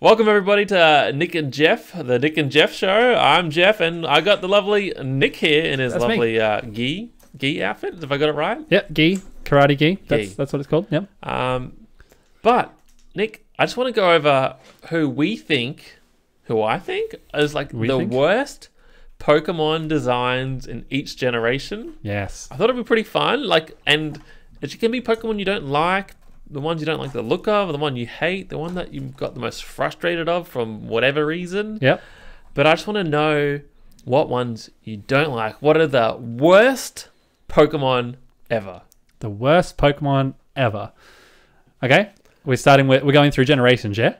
Welcome everybody to Nick and Jeff, the Nick and Jeff show. I'm Jeff, and I got the lovely Nick here in his lovely gi outfit. If I got it right? Yep, gi, karate gi. That's what it's called. Yep. But Nick, I just want to go over who I think is like worst Pokemon designs in each generation. Yes. I thought it'd be pretty fun. And it can be Pokemon you don't like. The ones you don't like the look of, the one you hate, the one that you got the most frustrated of from whatever reason. Yep. But I just want to know what ones you don't like. What are the worst Pokemon ever? The worst Pokemon ever. Okay. We're going through generations, yeah?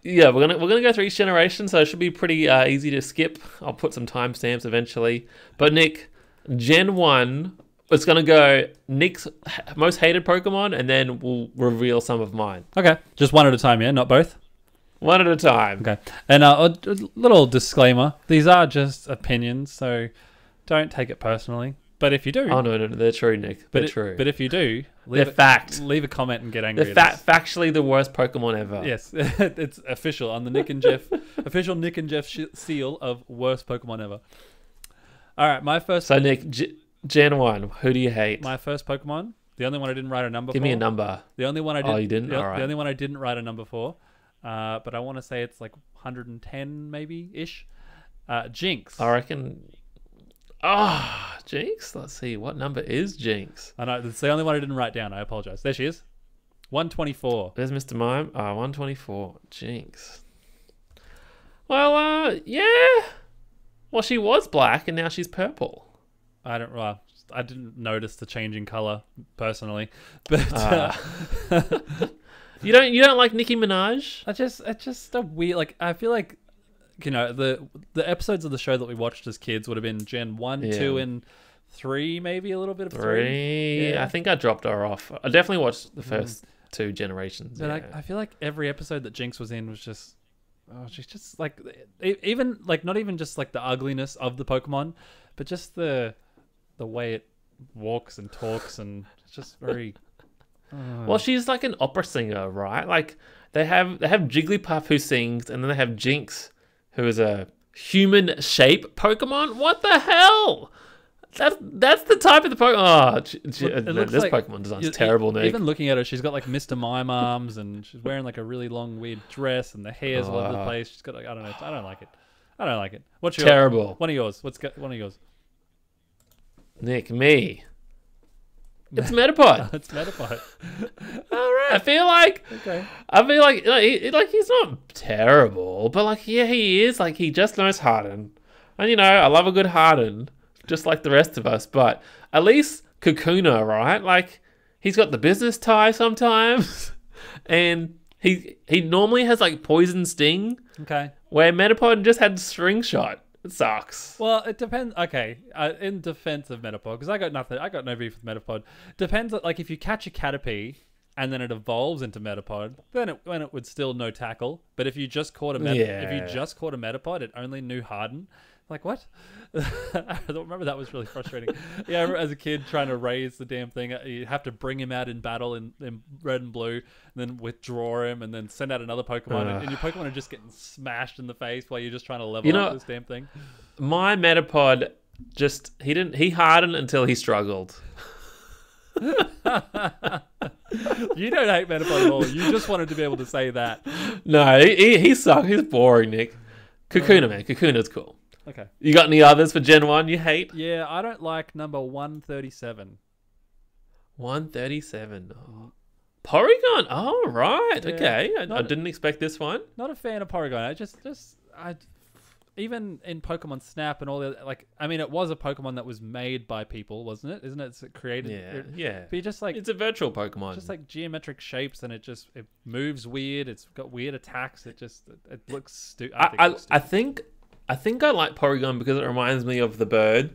Yeah, we're gonna go through each generation, so it should be pretty easy to skip. I'll put some timestamps eventually. But Nick, Gen 1, it's going to go Nick's most hated Pokemon, and then we'll reveal some of mine. Okay. Just one at a time, yeah? Not both? One at a time. Okay. And a little disclaimer. These are just opinions, so don't take it personally. But if you do... Oh, no, they're true, Nick. They're true. But if you do... They're fact. Leave a comment and get angry They're factually the worst Pokemon ever. Yes. It's official on the Nick and Jeff... official Nick and Jeff seal of worst Pokemon ever. All right, my first... So, Nick... Gen 1, who do you hate? My first Pokemon, the only one I didn't write a number for. Give me a number. The only one I didn't. Oh, you didn't? The, All right. The only one I didn't write a number for, but I want to say it's like 110 maybe-ish. Jinx. I reckon... Jinx? Let's see, what number is Jinx? I know, it's the only one I didn't write down. I apologize. There she is. 124. There's Mr. Mime. 124. Jinx. Well, yeah. Well, she was black and now she's purple. I didn't notice the change in color personally, but you don't like Nicki Minaj? It's just a weird. Like, I feel like, you know, the episodes of the show that we watched as kids would have been Gen 1, 2, and 3, maybe a little bit of 3. Yeah. I think I dropped her off. I definitely watched the first 2 generations. But I feel like every episode that Jinx was in was just, she's just like, even like not even just like the ugliness of the Pokemon, but just the way it walks and talks, and it's just very... Well, she's like an opera singer, right? Like, they have Jigglypuff who sings, and then they have Jinx, who is a human shape Pokemon. What the hell? That's the type of the Pokemon. This like, Pokemon design's terrible, Nick. Even looking at her, she's got like Mr. Mime arms, and she's wearing like a really long weird dress, and the hair's all over the place. She's got like, I don't know. I don't like it. What's your... Terrible. One of yours. One of yours? Nick, me. It's Metapod. It's Metapod. All right. I feel like he's not terrible, but like, yeah, he is. Like, he just knows Harden, and you know, I love a good Harden, just like the rest of us. But at least Kakuna, right? Like, he's got the business tie sometimes, and he normally has like poison sting. Okay. Where Metapod just had string shot. It sucks. Well, it depends. Okay, in defense of Metapod, because I got no beef with Metapod. Depends. Like, if you catch a Caterpie and then it evolves into Metapod, then it would still no tackle. But if you just caught a Metapod, it only knew Harden. Like, what? I remember that was really frustrating. Yeah, I remember as a kid trying to raise the damn thing. You have to bring him out in battle in red and blue, and then withdraw him, and then send out another Pokemon. And your Pokemon are just getting smashed in the face while you're just trying to level up this damn thing. My Metapod he hardened until he struggled. You don't hate Metapod at all. You just wanted to be able to say that. No, he sucked. He's boring, Nick. Kakuna, man. Kakuna's cool. Okay. You got any others for Gen 1 you hate? Yeah, I don't like number 137. 137. Oh. Porygon. Oh, right. Yeah. Okay. I didn't expect this one. Not a fan of Porygon. I even in Pokemon Snap and all the, like, I mean, it was a Pokemon that was made by people, wasn't it? Isn't it? It's created. Yeah. But you just like, it's a virtual Pokemon. Just like geometric shapes, and it moves weird. It's got weird attacks. It looks stupid. I think I like Porygon because it reminds me of the bird,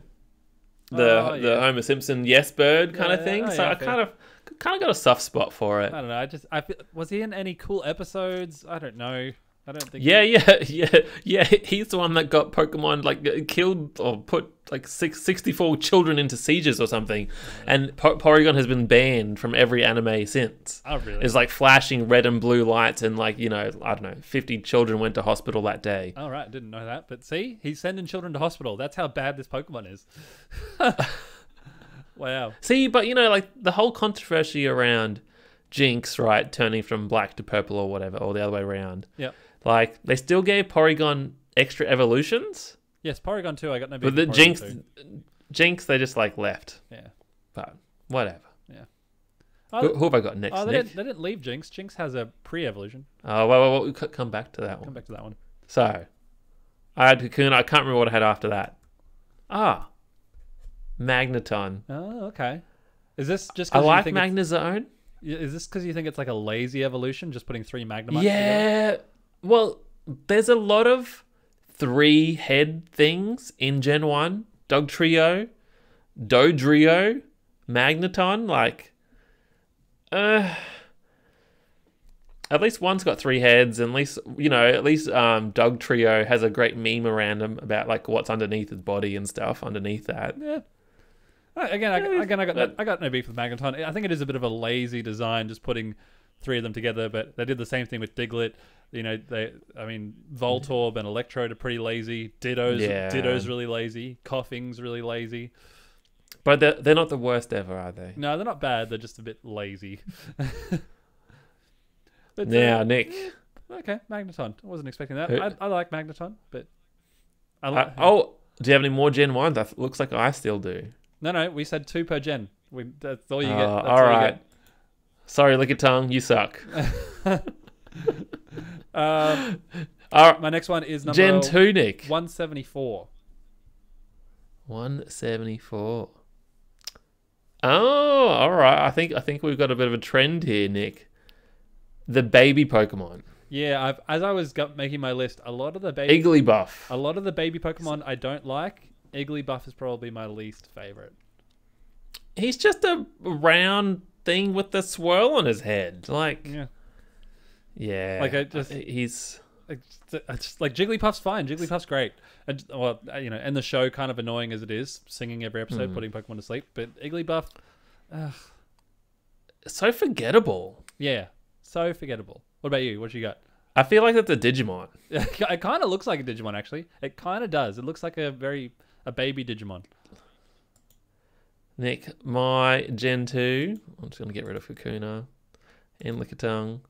the Homer Simpson yes bird kind of thing. So I kind of got a soft spot for it. I don't know. Was he in any cool episodes? I don't know. I don't think. Yeah. He's the one that got Pokemon like killed or put like 64 children into seizures or something, and Porygon has been banned from every anime since. Oh, really? It's like flashing red and blue lights, and like I don't know, 50 children went to hospital that day. All right, didn't know that. But see, he's sending children to hospital. That's how bad this Pokemon is. Wow. See, but like the whole controversy around Jinx, right, turning from black to purple or whatever, or the other way around. Yeah. Like they still gave Porygon extra evolutions. Yes, Porygon 2, I got no beef But the with Porygon 2. Jinx, they just like left. Yeah. But whatever. Yeah. Who have I got next? Oh, Nick? they didn't leave Jinx. Jinx has a pre-evolution. Oh, well, we could come back to that one. Come back to that one. So, I had Cocoon. I can't remember what I had after that. Magneton. Oh, okay. Is this just I because like you think Magnezone. is this because you think it's like a lazy evolution, just putting 3 Magnemites together? Yeah. Well, there's a lot of 3-head things in Gen 1. Dugtrio, Dodrio, Magneton. Like, at least one's got 3 heads, and at least Dugtrio has a great meme around him about like what's underneath his body and stuff underneath that. Yeah. Again, I got no beef with Magneton. I think it is a bit of a lazy design, just putting 3 of them together. But they did the same thing with Diglett. Voltorb and Electrode are pretty lazy. Ditto's really lazy. Koffing's really lazy. But they're not the worst ever, are they? No, they're not bad. They're just a bit lazy. But, now, Nick. Okay, Magneton. I wasn't expecting that. I like Magneton, but I like. Do you have any more Gen 1s? That looks like I still do. No, we said 2 per gen. That's all you get. That's all right. Sorry, lick your tongue. You suck. All right, my next one is number Gen 2, Nick. 174. 174. Oh, all right. I think we've got a bit of a trend here, Nick. The baby Pokemon. Yeah, as I was making my list, a lot of the baby Igglybuff. A lot of the baby Pokemon I don't like. Igglybuff is probably my least favorite. He's just a round thing with the swirl on his head. Like, yeah. Like he's like Jigglypuff's fine. Jigglypuff's great. And and the show kind of annoying as it is, singing every episode, putting Pokemon to sleep. But Igglybuff, so forgettable. Yeah, so forgettable. What about you? What you got? I feel like that's a Digimon. It kind of looks like a Digimon, actually. It kind of does. It looks like a baby Digimon. Nick, my Gen 2. I'm just going to get rid of Kakuna and Lickitung.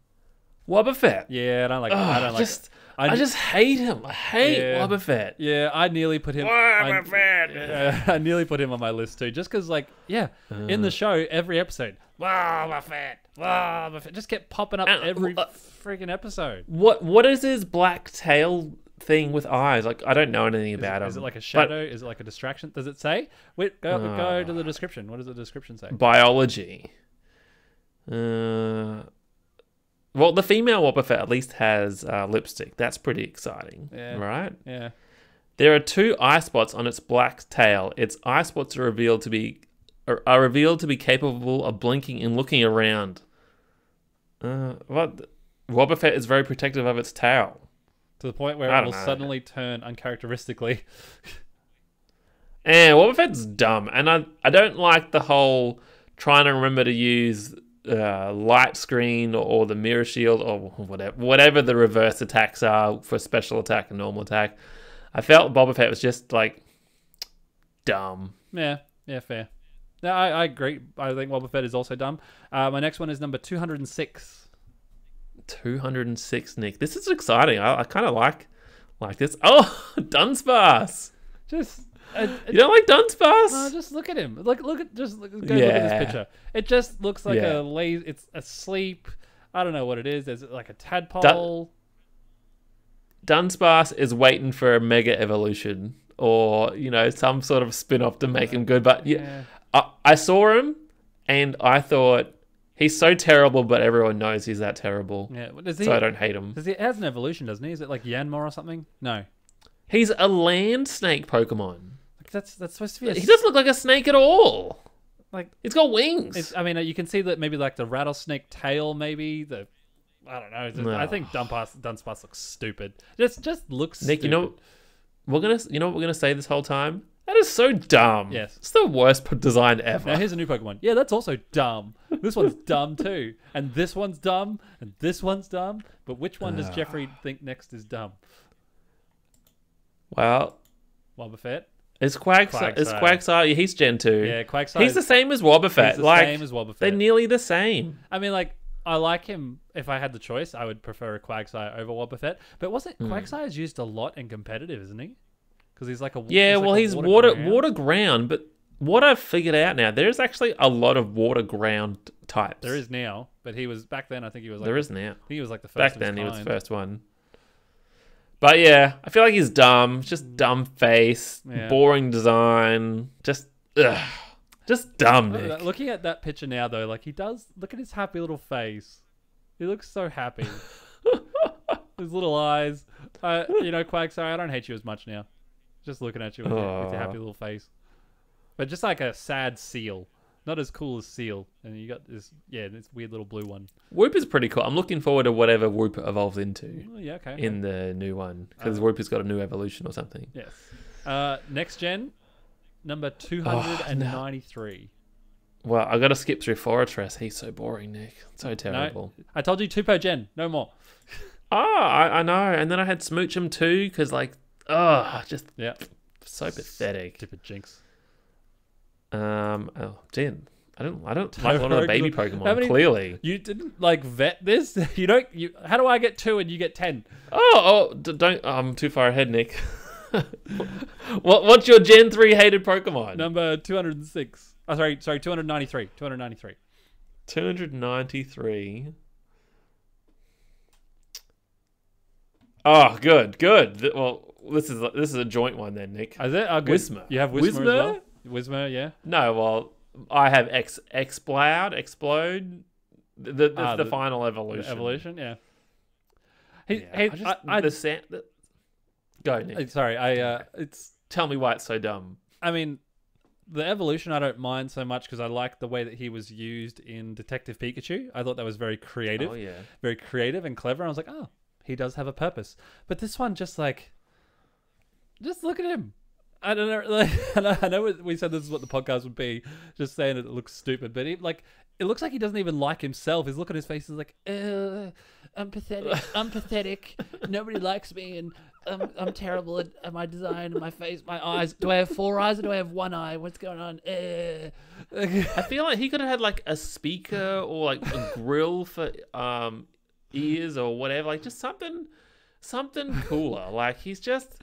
Wobbuffet. Yeah, I don't like it. I just hate him. I hate Wobbuffet. Yeah, I nearly put him. Wobbuffet. I nearly put him on my list too, just because, in the show, every episode, Wobbuffet, just kept popping up every freaking episode. What is his black tail thing with eyes? Like, I don't know anything about him. Is it like a shadow? Is it like a distraction? Does it say? Wait, go to the description. What does the description say? Biology. Well, the female Wobbuffet at least has lipstick. That's pretty exciting, right? Yeah. There are 2 eye spots on its black tail. Its eye spots are revealed to be capable of blinking and looking around. Wobbuffet is very protective of its tail. To the point where it will suddenly turn uncharacteristically. And Wobbuffet's dumb. And I don't like the whole trying to remember to use light screen or the mirror shield or whatever the reverse attacks are for special attack and normal attack. I felt Wobbuffet was just like dumb. Yeah, fair. No, I agree. I think Wobbuffet is also dumb. My next one is number 206. 206, Nick. This is exciting. I kind of like this. Oh, Dunsparce. You don't like Dunsparce? No, just look at him. Look at this picture. It just looks like a lazy. It's asleep. I don't know what it is. Is it like a tadpole? Dunsparce is waiting for a mega evolution or some sort of spin-off to make him good. But I saw him and I thought he's so terrible, but everyone knows he's that terrible. Yeah, so I don't hate him. He has an evolution, doesn't he? Is it like Yanma or something? No. He's a land snake Pokemon. That's supposed to be. He doesn't look like a snake at all. Like, he's got wings. You can see that maybe like the rattlesnake tail, maybe I don't know. No. I think Dunsparce looks stupid. Just looks Nick, stupid. you know what we're gonna say this whole time? That is so dumb. Yes. It's the worst design ever. Now here's a new Pokemon. Yeah, that's also dumb. This one's dumb too. And this one's dumb. And this one's dumb. But which one does Jeffrey think next is dumb? Well, Wobbuffet? it's Quagsire. It's Quagsire. He's Gen 2. Yeah, Quagsire. He's the same as Wobbuffet. He's the same as Wobbuffet. They're nearly the same. I mean, like, I like him. If I had the choice, I would prefer a Quagsire over Wobbuffet. But wasn't Quagsire's used a lot in competitive, isn't he? Because he's like a he's water ground. But what I've figured out now, there's actually a lot of water ground types. There is now, but he was back then. I think he was like there is now. I think he was like the first. Back of then, his he was the kind. first one. But yeah, I feel like he's dumb. Just dumb face, boring design. Just dumb, Nick. Looking at that picture now, though, like he does. Look at his happy little face. He looks so happy. His little eyes. Quagsire, I don't hate you as much now. Just looking at you with your happy little face. But just like a sad seal. Not as cool as Seal. And you got this weird little blue one. Whoop is pretty cool. I'm looking forward to whatever Whoop evolves into. Oh, yeah, okay. In the new one. Because Whoop has got a new evolution or something. Yes. Next gen, number 293. Well, I got to skip through Fortress. He's so boring, Nick. So terrible. No, I told you 2 gen. No more. I know. And then I had Smoochum too, because just so pathetic. Stupid jinx. Jen. I don't like a lot of the baby Pokemon. Clearly, you didn't vet this. How do I get 2 and you get 10? Don't. I'm too far ahead, Nick. What's your Gen 3 hated Pokemon? Number 206. Oh, sorry, 293. 293. 293. Oh, good. Well, this is a joint one then, Nick. Is it? Oh, good. Whismer. You have Whismer as well? Whismer, yeah. No, well, I have Explode, the final evolution. The evolution, yeah. Go, Nick. Sorry, Tell me why it's so dumb. I mean, the evolution I don't mind so much because I like the way that he was used in Detective Pikachu. I thought that was very creative. Oh, yeah. Very creative and clever. I was like, oh, he does have a purpose. But this one just look at him. I don't know. I know we said this is what the podcast would be, just saying it looks stupid, but it looks like he doesn't even like himself. His look on his face is like, I'm pathetic. I'm pathetic. Nobody likes me, and I'm terrible at my design and my face, my eyes. Do I have 4 eyes or do I have 1 eye? What's going on? I feel like he could have had like a speaker or like a grill for ears or whatever, like just something cooler. Like he's just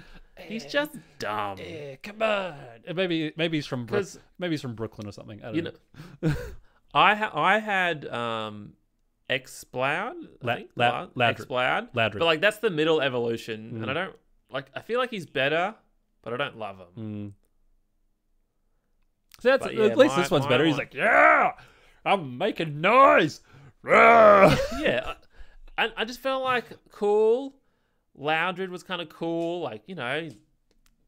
dumb. Come on. Maybe he's from Brooklyn or something. I don't know. I had Exploud. Exploud. Loudred. But like that's the middle evolution, and I don't like. I feel like he's better, but I don't love him. So at least this one's better. He's like, yeah, I'm making noise. Yeah, and I just felt like cool. Loudred was kind of cool, like,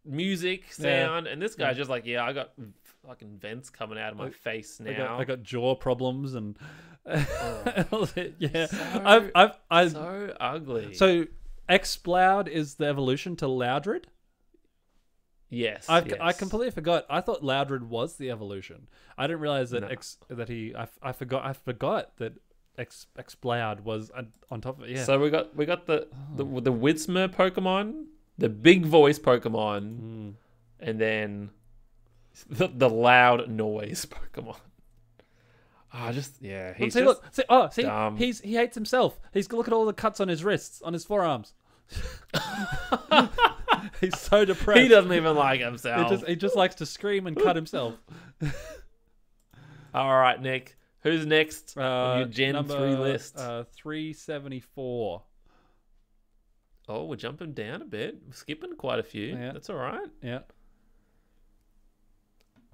music, sound, and this guy's just like, I got fucking vents coming out of my face now. I got jaw problems and yeah, so ugly. So Exploud is the evolution to Loudred. Yes, I completely forgot. I thought Loudred was the evolution. I didn't realize that I forgot that Exploud was on top of it. Yeah. So we got the Whismer Pokemon, the big voice Pokemon, and then the loud noise Pokemon. He's dumb. He hates himself. Look at all the cuts on his wrists, on his forearms. He's so depressed. He doesn't even like himself. He just likes to scream and cut himself. All right, Nick. Who's next on your Gen 3 list? 374. Oh, we're jumping down a bit. We're skipping quite a few. Yeah. That's all right. Yeah.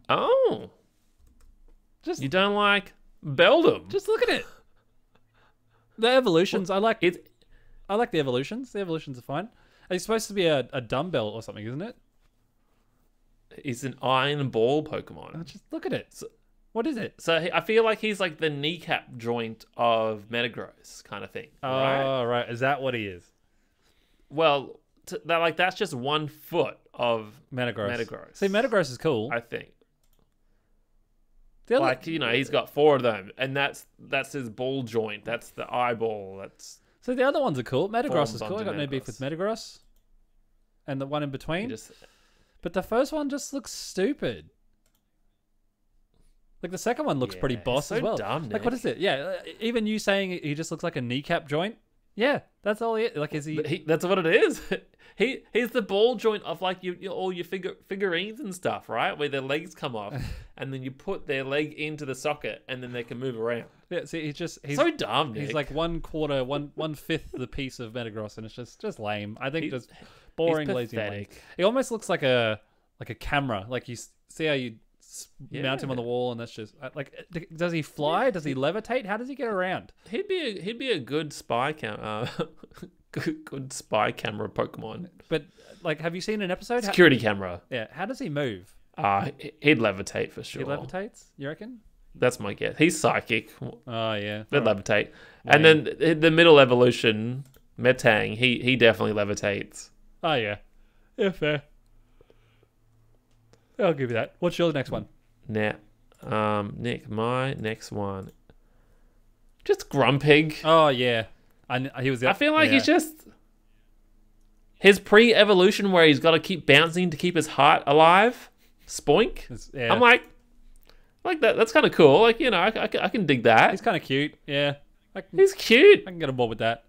Oh. You don't like Beldum? Just look at it. The evolutions, I like it. I like the evolutions. The evolutions are fine. It's supposed to be a dumbbell or something, isn't it? It's an iron ball Pokemon. Just look at it. What is it? So I feel like he's like the kneecap joint of Metagross kind of thing. Right? Oh, right. Is that what he is? Well, that's just 1 foot of Metagross. See, Metagross is cool. I think. The other- Like, he's got 4 of them, and that's his ball joint. That's the eyeball. That's So the other ones are cool. Metagross is Forms cool. I onto got no beef with Metagross. Metagross. And the one in between. just But the first one just looks stupid. Like the second one looks pretty Yeah, boss so as well. dumb, Like what Nick. is it? Yeah, even you saying he just looks like a kneecap joint. Yeah, that's all he is. Like is he? that's what it is. He's the ball joint of like all your figurines and stuff, right? Where their legs come off, and then you put their leg into the socket, and then they can move around. Yeah, see, he's So dumb, Nick. He's like 1/4, one fifth the piece of Metagross, and it's just lame. I think just boring, lazy, and lame. pathetic. He almost looks like a camera. Like you see how you mount him on the Yeah. wall, and that's just like. Does he fly? Does he levitate? How does he get around? He'd be a good spy good spy camera Pokemon. But like, have you seen an episode? Security camera. Yeah. How does he move? He'd levitate for sure. He levitates. You reckon? That's my guess. He's psychic. Oh yeah. They'd Alright. levitate. And then the middle evolution, Metang, he definitely levitates. Oh yeah. Yeah, fair. I'll give you that. What's your next one? Now, Nick, my next one, just Grumpig. Oh yeah. He was. I feel like yeah. he's just his pre-evolution where he's got to keep bouncing to keep his heart alive. Spoink. Yeah. I'm like that. That's kind of cool. Like I can dig that. He's kind of cute. Yeah. He's cute. I can get on board with that.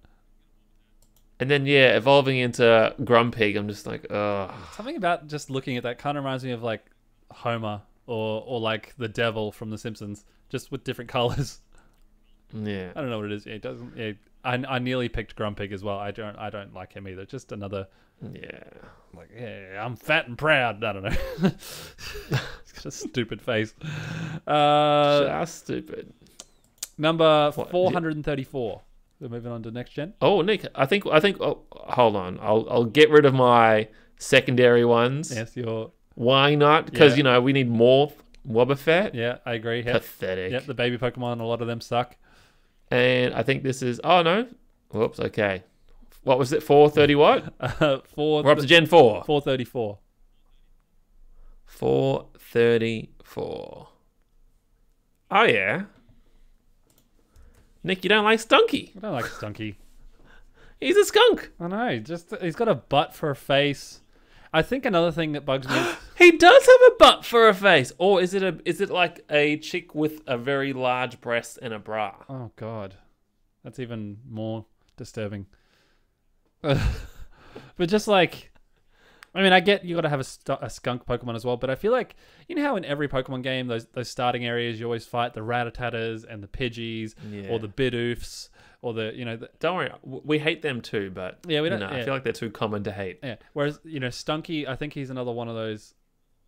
And then evolving into Grumpig, I'm just like, ugh. Something about just looking at that kind of reminds me of like Homer or like the devil from The Simpsons, just with different colors. Yeah. I don't know what it is. It doesn't. Yeah, I nearly picked Grumpig as well. I don't like him either. Just another. Yeah. Like, yeah, I'm fat and proud. I don't know. It's just stupid face. Just stupid. Number 434. We're moving on to next gen. Oh, Nick, I think. Oh, hold on. I'll get rid of my secondary ones. Yes, you're. Why not? Because Yeah. we need more Wobbuffet. Yeah, I agree. Yep. Pathetic. Yep, the baby Pokemon, a lot of them suck. And I think this is. Oh no. Whoops. Okay. What was it? 430 what? We're up to Gen 4. 434. 434. Oh yeah. Nick, you don't like Stunky. I don't like Stunky. He's a skunk. I know. Just he's got a butt for a face. I think another thing that bugs me. Is, He does have a butt for a face. Or is it like a chick with a very large breast and a bra? oh God, that's even more disturbing. But just like, I mean, I get you got to have a skunk Pokemon as well, but I feel like how in every Pokemon game those starting areas you always fight the Rattatas and the Pidgeys or the Bidoofs or the Don't worry, we hate them too, but Yeah, we don't- I yeah. feel like they're too common to hate. yeah. Whereas Stunky, I think he's another one of those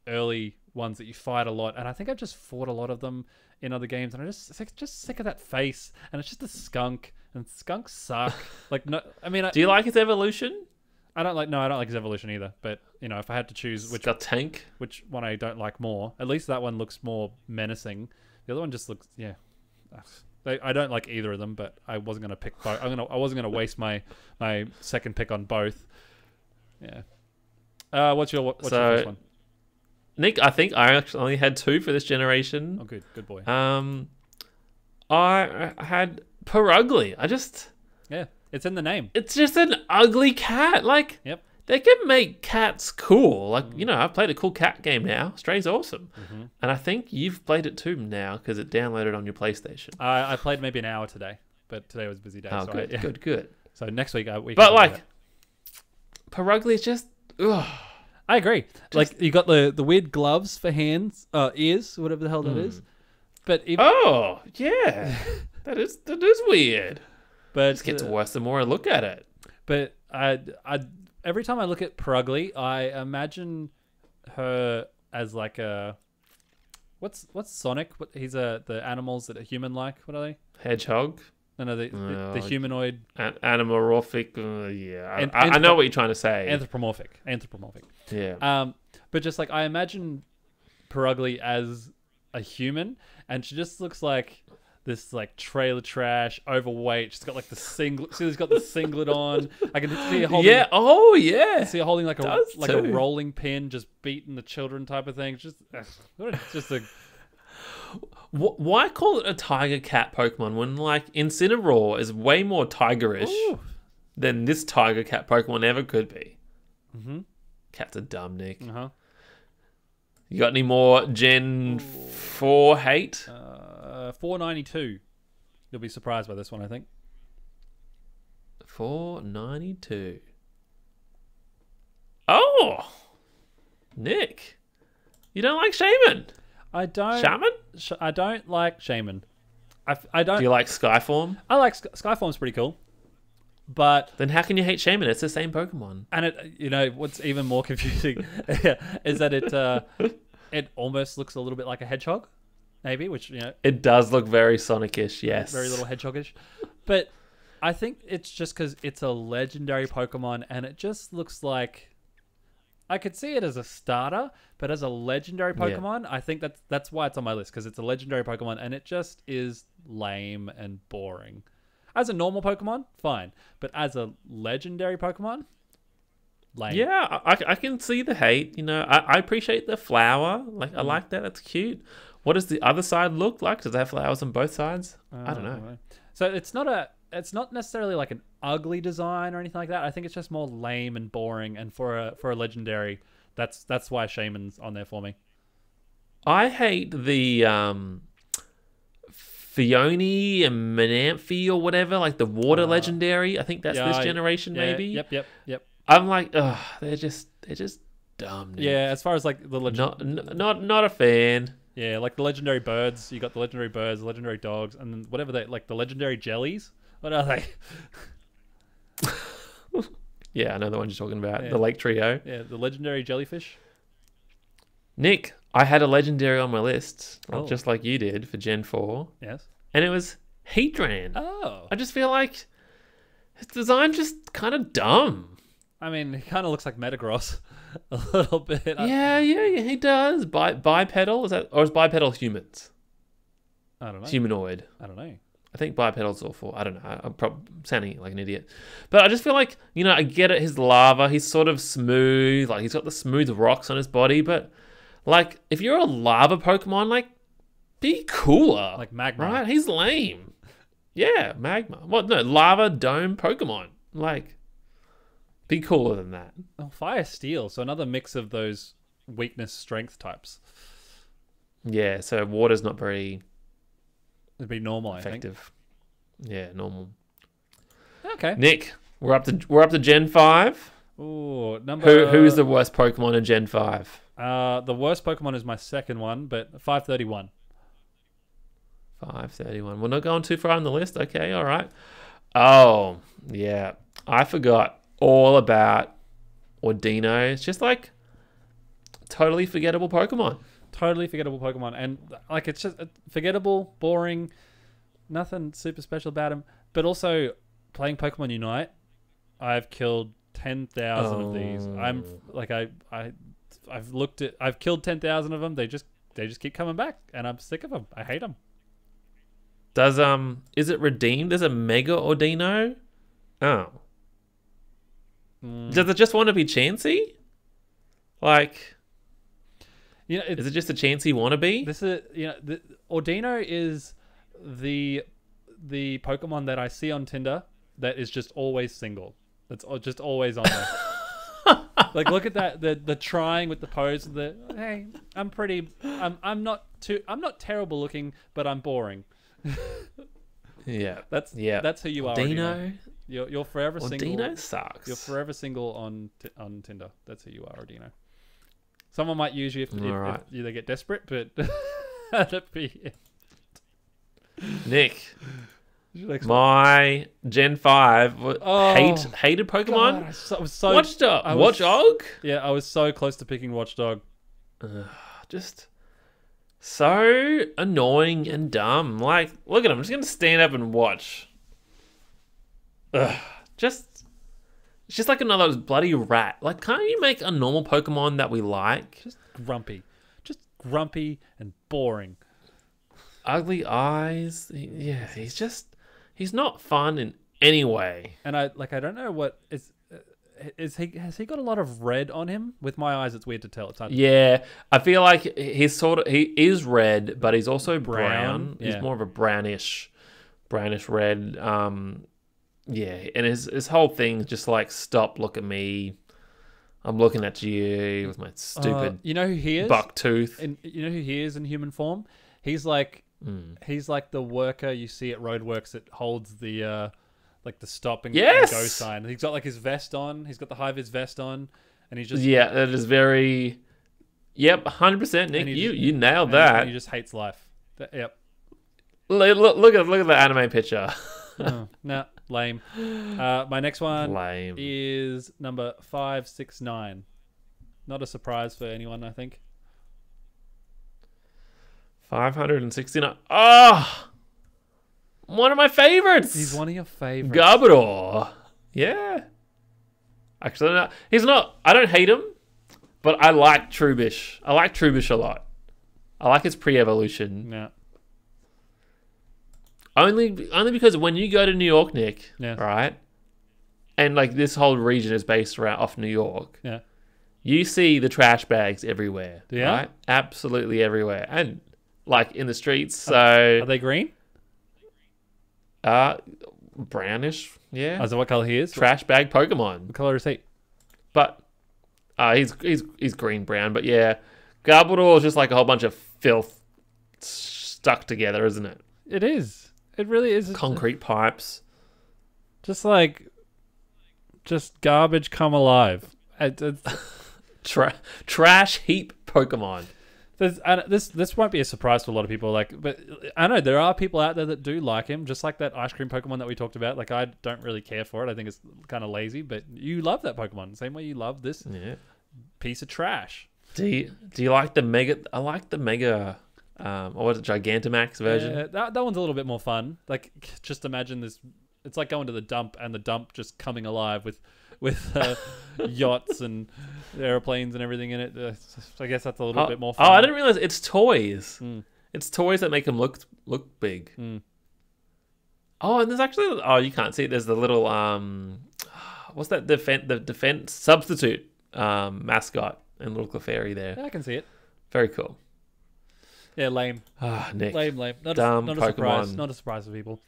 early ones that you fight a lot, and I think I've just fought a lot of them in other games, and I'm just sick of that face, and it's just a skunk, and skunks suck. Like no, I mean, Do you like its evolution? I don't like his evolution either. But if I had to choose It's got tank. which one I don't like more, at least that one looks more menacing. The other one just looks I don't like either of them, but I wasn't gonna pick both. I wasn't gonna waste my second pick on both. Yeah. What's your first one? Nick, I think I actually only had 2 for this generation. Oh, good boy. I had Perugly. Yeah, it's in the name. It's just an ugly cat. Like, Yep. they can make cats cool. Like, I've played a cool cat game now. Stray's awesome. Mm-hmm. And I think you've played it too now because it downloaded on your PlayStation. I played maybe an hour today, but today was a busy day. Oh, so good, good. So next week we. But can like, do that. Perugly is just, ugh. I agree. Like you got the weird gloves for hands, ears, whatever the hell that is. But even, Oh, yeah. that is weird. but It gets worse the more I look at it. But I every time I look at Perugly, I imagine her as like a what's Sonic? He's the animals that are human like. What are they? Hedgehog. No, the humanoid Anamorphic. Yeah. I know what you're trying to say. anthropomorphic. Yeah. But just like I imagine Perugly as a human, and she just looks like this like trailer trash, overweight. She's got like the singlet. See, she's got the singlet on. I can see her holding. Yeah. Oh, yeah. See her holding like a too. rolling pin, just beating the children type of thing. Just a. Why call it a tiger cat Pokemon when like Incineroar is way more tigerish than this tiger cat Pokemon ever could be? Mm-hmm. Cats are dumb, Nick. Uh-huh. You got any more Gen 4 hate? 492. You'll be surprised by this one, I think. 492. Oh, Nick, you don't like Shaman? I don't. Shaman? I don't like Shaman. I don't. Do you like Skyform? I like Skyform's pretty cool, but then how can you hate Shaman? It's the same Pokemon. And it, what's even more confusing is that it almost looks a little bit like a hedgehog, maybe, which it does look very Sonic-ish, yes, very little hedgehog-ish. But I think it's just because it's a legendary Pokemon, and it just looks like. I could see it as a starter, but as a legendary Pokemon, I think that's why it's on my list, because it's a legendary Pokemon, and it just is lame and boring. As a normal Pokemon, fine, but as a legendary Pokemon, lame. Yeah, I can see the hate. I appreciate the flower. Like, I like that. That's cute. What does the other side look like? Does it have flowers on both sides? I don't know. So it's not necessarily like an ugly design or anything like that. I think it's just more lame and boring. And for a legendary, that's why Shaman's on there for me. I hate the Phione and Manamphy or whatever, like the water legendary. I think that's this generation, maybe. Yep. I'm like, ugh, they're just dumb. Nick. Yeah, as far as like the not a fan. Yeah, like the legendary birds. You got the legendary birds, the legendary dogs, and then whatever they like the legendary jellies. What are they? Yeah, I know the one you're talking about. Yeah. The Lake Trio. Yeah, the legendary jellyfish. Nick, I had a legendary on my list, just like you did for Gen 4. Yes. And it was Heatran. Oh. I just feel like his design just kind of dumb. I mean, he kind of looks like Metagross a little bit. Yeah, he does. Bipedal? Or is bipedal humans? I don't know. Humanoid. I don't know. I think bipedal's awful. I don't know. I'm probably sounding like an idiot. But I just feel like, I get it. His lava, he's sort of smooth. Like, he's got the smooth rocks on his body. But, like, if you're a lava Pokemon, like, be cooler. Like Magma. Right? He's lame. Yeah, Magma. What? No, lava dome Pokemon. Like, be cooler than that. Oh, Fire Steel. So another mix of those weakness strength types. Yeah, so water's not very... It'd be normal, effective. I think. Yeah, normal. Okay. Nick, we're up to Gen 5. Ooh, Who's the worst Pokemon in Gen 5? The worst Pokemon is my second one, but 531. 531. We're not going too far on the list. Okay, all right. Oh, yeah. I forgot all about Ordino. It's just like totally forgettable Pokemon. Totally forgettable Pokemon, and like it's just forgettable, boring, nothing super special about him. But also playing Pokemon Unite, I've killed 10,000 of these. I'm like I've killed 10,000 of them. They just keep coming back, and I'm sick of them. I hate them. Is it redeemed as a Mega Ordino? Oh. Does it just want to be Chansey? Like, is it just a Chansey wannabe? This is Ordino is the Pokemon that I see on Tinder that is just always single. That's just always on there. Like, look at that, the trying with the pose. Hey, I'm not terrible looking, but I'm boring. Yeah, that's who you are. Ordino. You're forever single. Ordino sucks. You're forever single on Tinder. That's who you are, Ordino. Someone might use you if they get desperate, but that'd be it. Nick, my Gen 5 hated Pokemon. God, I was so Watchdog. Yeah, I was so close to picking Watchdog. Just so annoying and dumb. Like, look at him. I'm just gonna stand up and watch. It's just like another bloody rat. Like, can't you make a normal Pokemon that we like? Just grumpy. grumpy and boring. Ugly eyes. He's not fun in any way. And I don't know what has he got a lot of red on him? With my eyes, it's weird to tell. It's hard. Yeah, I feel like he is red, but he's also brown. Yeah. He's more of a brownish red. Yeah, and his whole thing is just like, stop, look at me. I'm looking at you with my stupid you know who he is? buck tooth. And you know who he is in human form? He's like the worker you see at roadworks that holds the like the stop and go sign. He's got like his vest on. He's got the high vis vest on, and he's just that is very. Yep, 100%, Nick. You nailed that. He just hates life. Yep. Look at the anime picture. Nah, lame. My next one Lame. is number 569. Not a surprise for anyone, I think. 569. Oh, one of my favorites. He's one of your favorites. Garbodor. Yeah. Actually, no, he's not. I don't hate him, but I like Trubbish. I like Trubbish a lot. I like his pre-evolution. Yeah. Only because when you go to New York, Nick, Yeah. right, and like this whole region is based off New York, Yeah. you see the trash bags everywhere. Yeah? Right? Absolutely everywhere. And like in the streets, so Are they green? brownish, yeah. Oh, is that what color he is? Trash bag Pokemon. What color is he? But he's green brown, but yeah. Garbodor is just like a whole bunch of filth stuck together, isn't it? It is. It really is. Concrete pipes. Just garbage come alive. Trash heap Pokemon. This won't be a surprise to a lot of people. But I know there are people out there that do like him, just like that ice cream Pokemon that we talked about. Like, I don't really care for it. I think it's kind of lazy, but you love that Pokemon, same way you love this piece of trash. Do you like the mega? I like the mega. Or was it Gigantamax version? Yeah, that one's a little bit more fun. Like, just imagine this. It's like going to the dump and the dump just coming alive with yachts and airplanes and everything in it. I guess that's a little bit more fun. Oh, I didn't realize it's toys. It's toys that make them look big. Oh, and there's actually you can't see it. There's the little what's that the defense substitute mascot and little Clefairy there. Yeah, I can see it. Very cool. Yeah, lame. Nick. Lame. Not Dumb a surprise. Pokemon. Not a surprise for people.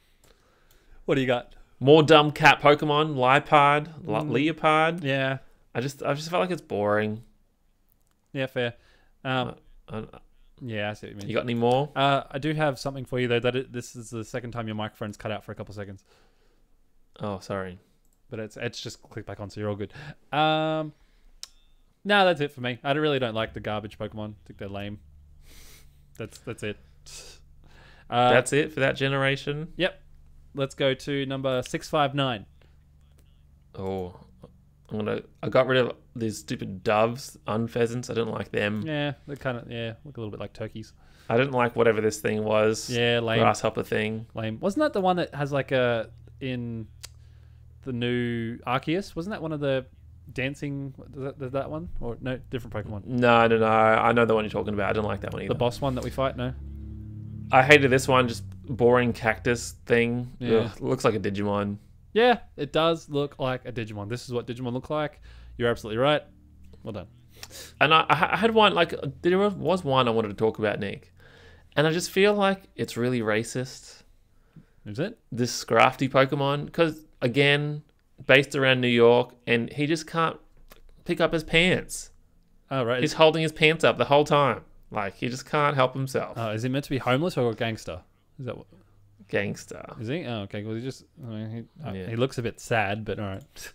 What do you got? More dumb cat Pokemon. Liepard. Leopard. Yeah. I just felt like it's boring. Yeah, fair. Yeah, I see what you mean. You got any more? I do have something for you, though. This is the second time your microphone's cut out for a couple seconds. Oh, sorry. But it's just click back on, so you're all good. No, that's it for me. I really don't like the garbage Pokemon. I think they're lame. That's it. That's it for that generation. Yep. Let's go to number 659. Oh, I got rid of these stupid doves, unpheasants. I didn't like them. Yeah, they kind of look a little bit like turkeys. I didn't like whatever this thing was. Yeah, lame. Grasshopper thing. Lame. Wasn't that the one that has like in the new Arceus? Wasn't that one of the dancing? That one or no? Different Pokemon. No. I know the one you're talking about. I didn't like that one either. The boss one that we fight. No. I hated this one. Just boring cactus thing. Yeah. Ugh, looks like a Digimon. Yeah, it does look like a Digimon. This is what Digimon look like. You're absolutely right. Well done. And I had one, like, there was one I wanted to talk about, Nick. And I just feel like it's really racist. Is it? This Scrafty Pokemon. Because, again, based around New York, and he just can't pick up his pants. Oh, right. He's holding his pants up the whole time. Like, he just can't help himself. Is he meant to be homeless or a gangster? Is that what? Gangster. Is he? Oh, okay. Well, he looks a bit sad, but all right.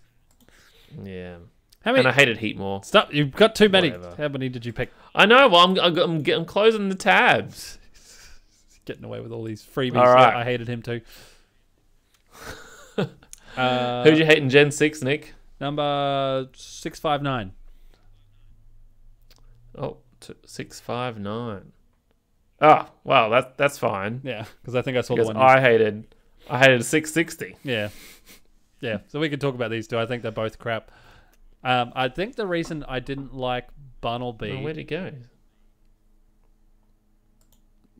Yeah. How many? And I hated Heatmore. Stop! You've got too many. Whatever. How many did you pick? I know. Well, I'm closing the tabs. Getting away with all these freebies. All right. Yeah, I hated him too. Who'd you hate in Gen 6, Nick? Number 659. Oh, 659. Oh, wow, that's fine. Yeah, because I think I saw Because the one. I hated 660. Yeah. So we could talk about these two. I think they're both crap. I think the reason I didn't like Bunnelby. Oh, where'd he go?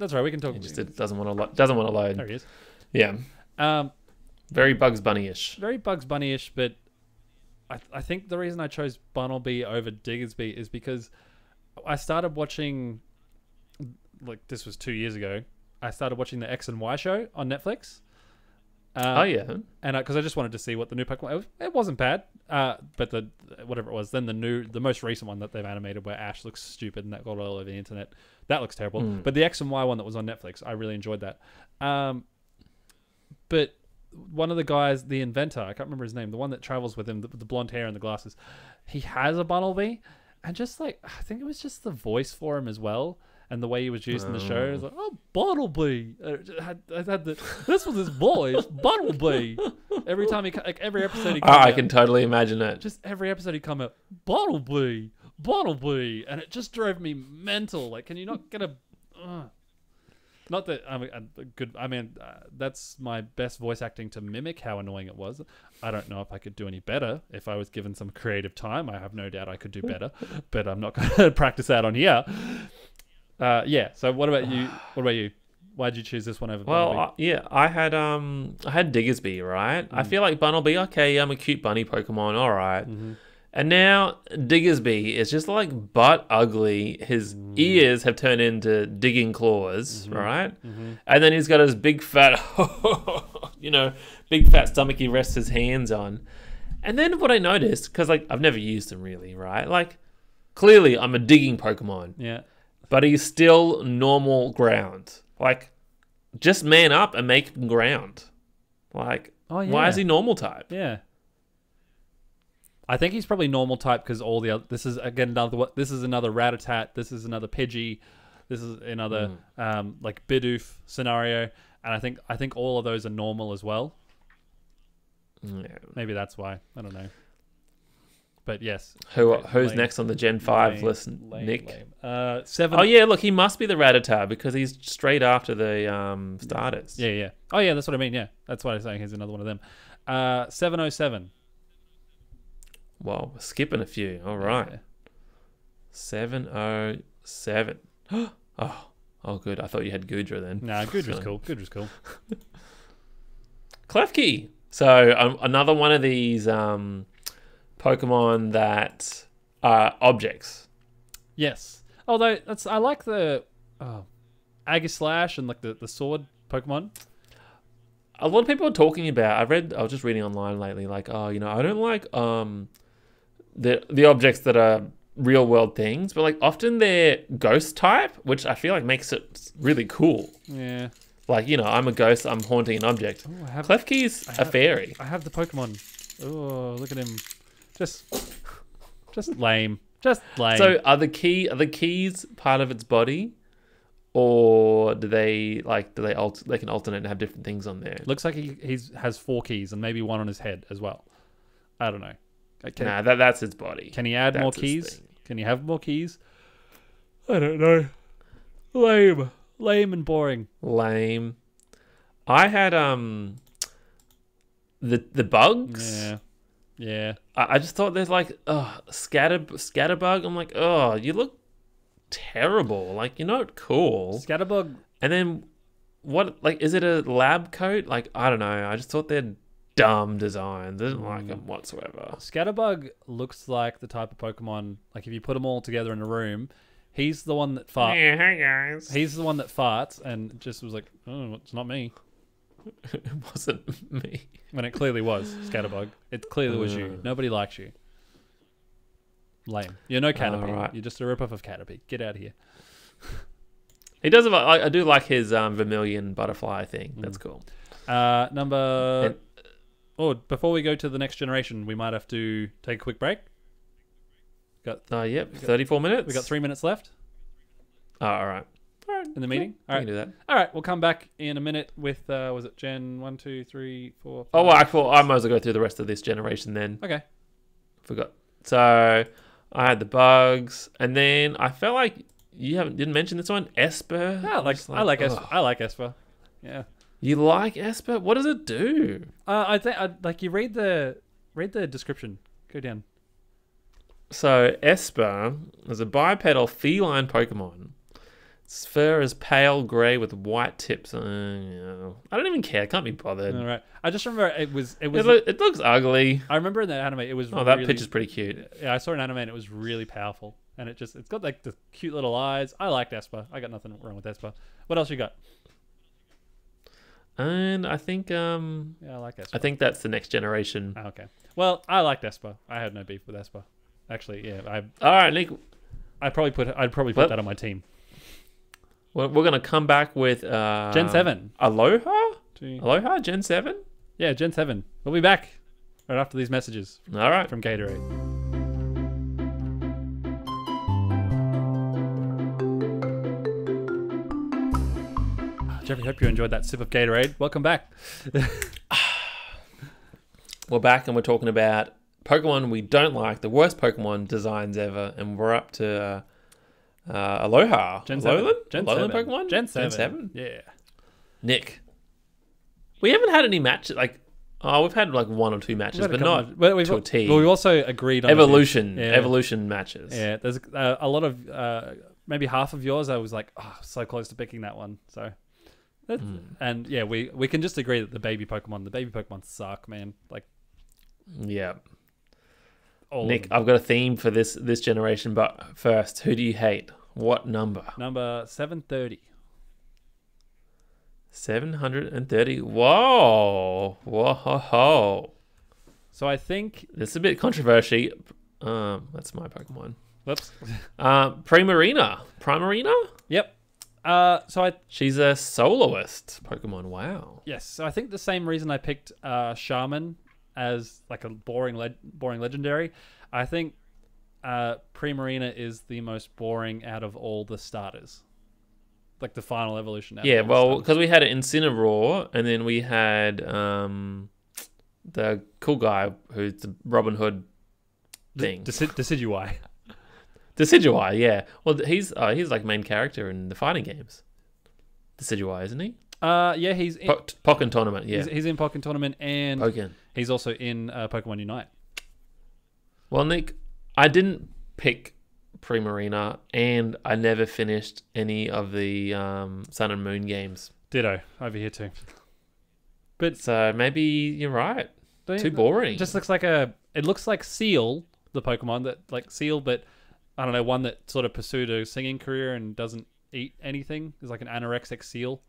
That's right. We can talk. It doesn't want to load. There he is. Yeah. Very Bugs Bunny-ish. Very Bugs Bunny-ish, but I think the reason I chose Bunnelby over Diggersby is because I started watching, like this was 2 years ago, I started watching the X and Y show on Netflix. Oh yeah, and because I just wanted to see what the new Pokemon. It wasn't bad, but the whatever it was, then the most recent one that they've animated where Ash looks stupid and that got all over the internet, that looks terrible. But the X and Y one that was on Netflix, I really enjoyed that. But one of the guys, the inventor, I can't remember his name, the one that travels with him, the blonde hair and the glasses, he has a Bunnelby, and just like I think it was just the voice for him as well. And the way he was used in the show, it was like, oh, Bunnelby. I had this was his voice, Bunnelby. Every time every episode he come out. I can totally imagine it. Just every episode he come out, Bunnelby. And it just drove me mental. Like, can you not get a... Not that I'm good... I mean, that's my best voice acting to mimic how annoying it was. I don't know if I could do any better. If I was given some creative time, I have no doubt I could do better. But I'm not going to practice that on here. Yeah. So what about you? Why did you choose this one over Bunnelby? I had Diggersby, right? I feel like Bunnelby, okay, I'm a cute bunny Pokemon, all right. And now Diggersby is just like butt ugly. His ears have turned into digging claws, right? And then he's got his big fat, big fat stomach he rests his hands on. And then what I noticed, because like I've never used him really, right? Like clearly I'm a digging Pokemon. Yeah. But he's still normal ground. Like, just man up and make him ground. Like, why is he normal type? Yeah. I think he's probably normal type because all the other... This is, again, another Rattata. This is another Pidgey. This is another, like, Bidoof scenario. And I think all of those are normal as well. Yeah. Maybe that's why. I don't know. But yes. Who's next on the Gen 5 list, Nick? 7. Oh, yeah, look, he must be the Rattata because he's straight after the starters. Yeah. Oh, yeah, that's what I mean, yeah. That's what I'm saying. He's another one of them. 707. Well, we're skipping a few. All right. Yeah. 707. Oh, good. I thought you had Goodra then. Nah, Goodra's cool. Goodra's cool. Klefki. So, another one of these... Pokemon that are objects. Yes. Although I like the Aegislash and like the sword Pokemon. A lot of people are talking about. I was just reading online lately, like, I don't like the objects that are real world things, but like often they're ghost type, which I feel like makes it really cool. Yeah. Like, I'm a ghost, I'm haunting an object. Klefki's a fairy. I have the Pokemon. Oh, look at him. Just lame. Just lame. So are the keys part of its body, or do they can alternate and have different things on there? Looks like he has 4 keys and maybe one on his head as well. I don't know. Okay. Nah, that's his body. Can he add more keys? Can he have more keys? I don't know. Lame and boring. Lame. I had the bugs. Yeah. I just thought there's like Scatterbug. I'm like, you look terrible. Like, you're not cool. Scatterbug. And then what? Like, is it a lab coat? Like, I don't know. I just thought they're dumb designs. I didn't like them whatsoever. Scatterbug looks like the type of Pokemon. Like, if you put them all together in a room, he's the one that farts. Yeah, hey guys. He's the one that farts and just was like, oh, it's not me. It wasn't me. When it clearly was Scatterbug. It clearly was you. Nobody likes you. Lame. You're no Caterpie. Right. You're just a ripoff of Caterpie. Get out of here. He does. I do like his vermilion butterfly thing. That's cool. Before we go to the next generation, we might have to take a quick break. Yep. 34 minutes. We got 3 minutes left. Oh, all right. In the meeting? All right. We can do that. All right, we'll come back in a minute with, was it Gen 1, 2, 3, 4, 5? Oh, well, actually, I might as well go through the rest of this generation then. Okay. Forgot. So, I had the bugs, and then I felt like you didn't mention this one, Esper. Yeah, I like Esper. I like Esper. Yeah. You like Esper? What does it do? I think like you read the description. Go down. So Esper is a bipedal feline Pokemon. Its fur is pale grey with white tips. Yeah. I don't even care. I can't be bothered. All right. I just remember it was. It looks ugly. I remember in the anime it was. Oh, that picture's pretty cute. Yeah, I saw an anime and it was really powerful, and it's got like the cute little eyes. I liked Esper. I got nothing wrong with Esper. What else you got? And I think Yeah, I like Esper. I think that's the next generation. Oh, okay. Well, I liked Esper. I had no beef with Esper. Actually, yeah. All right, Nick. I'd probably put that on my team. We're gonna come back with Gen 7. Aloha? Aloha? Gen 7? Yeah, Gen 7. We'll be back right after these messages All right. from Gatorade. Jeffrey, hope you enjoyed that sip of Gatorade. Welcome back. We're back and we're talking about Pokemon we don't like, the worst Pokemon designs ever, and we're up to Aloha. Gen 7. Alolan? Gen Alolan 7. Pokemon? Gen 7. Gen 7? Yeah. Nick. We haven't had any matches, we've had like one or two matches, but not to a T. Well, we've also agreed on evolution matches. Yeah, there's a lot of, maybe half of yours, I was like, oh, so close to picking that one. So, and yeah, we can just agree that the baby Pokemon suck, man. Like, yeah. Nick, I've got a theme for this generation, but first, who do you hate? What number? Number 730. 730. Whoa. Whoa. So I think this is a bit controversial. That's my Pokemon. Whoops. Primarina? Yep. She's a soloist Pokemon. Wow. Yes. So I think the same reason I picked Shaman as like a boring legendary. I think Primarina is the most boring out of all the starters. Like the final evolution. Yeah, well, because we had it in Cinnamoroar, and then we had the cool guy who's the Robin Hood thing. Decidueye. Decidueye, yeah. Well, he's like main character in the fighting games. Decidueye, isn't he? Yeah, he's in Pokken Tournament. Yeah, he's in Pokken Tournament, and Pokken. He's also in Pokemon Unite. Well, Nick, I didn't pick Primarina, and I never finished any of the Sun and Moon games. Ditto over here too. But so maybe you're right. Too boring. It just looks like it looks like Seal, the Pokemon that like Seal, but I don't know, one that sort of pursued a singing career and doesn't eat anything. Is like an anorexic seal.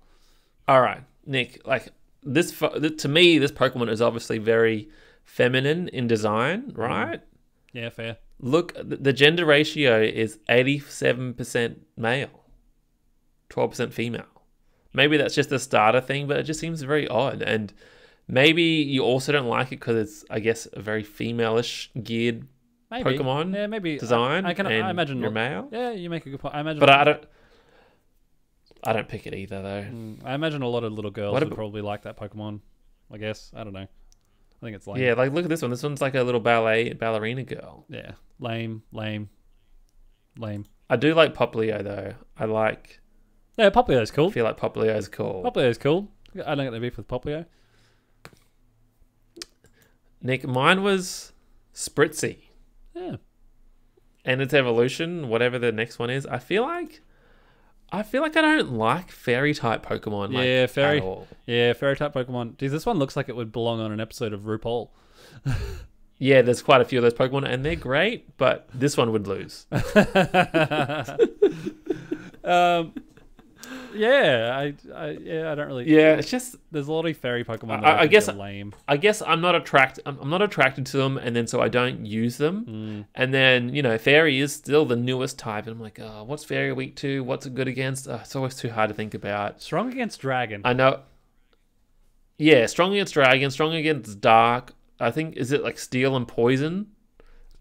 All right, Nick. Like this to me, this Pokemon is obviously very feminine in design, right? Yeah, fair. Look, the gender ratio is 87% male, 12% female. Maybe that's just a starter thing, but it just seems very odd. And maybe you also don't like it because it's, I guess, a very female-ish geared Pokemon design. I imagine you're male. Yeah, you make a good point. I imagine, but I don't pick it either, though. I imagine a lot of little girls would probably like that Pokemon. I guess I don't know. I think it's lame. Yeah, like look at this one. This one's like a little ballerina girl. Yeah, lame. I do like Popplio though. Yeah, Popplio's cool. I feel like Popplio's cool. Popplio's cool. I don't get the beef with Popplio. Nick, mine was Spritzy. Yeah. And its evolution, whatever the next one is, I feel like I don't like fairy type Pokemon. At all. Yeah, fairy type Pokemon. Geez, this one looks like it would belong on an episode of RuPaul. Yeah, there's quite a few of those Pokemon, and they're great, but this one would lose. I don't really. Yeah, it's just there's a lot of fairy Pokemon that I guess are lame. I guess I'm not attracted to them, and then so I don't use them. And then fairy is still the newest type, and I'm like, oh, what's fairy weak to? What's it good against? It's always too hard to think about. Strong against dragon. I know. Yeah, strong against dragon, strong against dark. I think is it like steel and poison?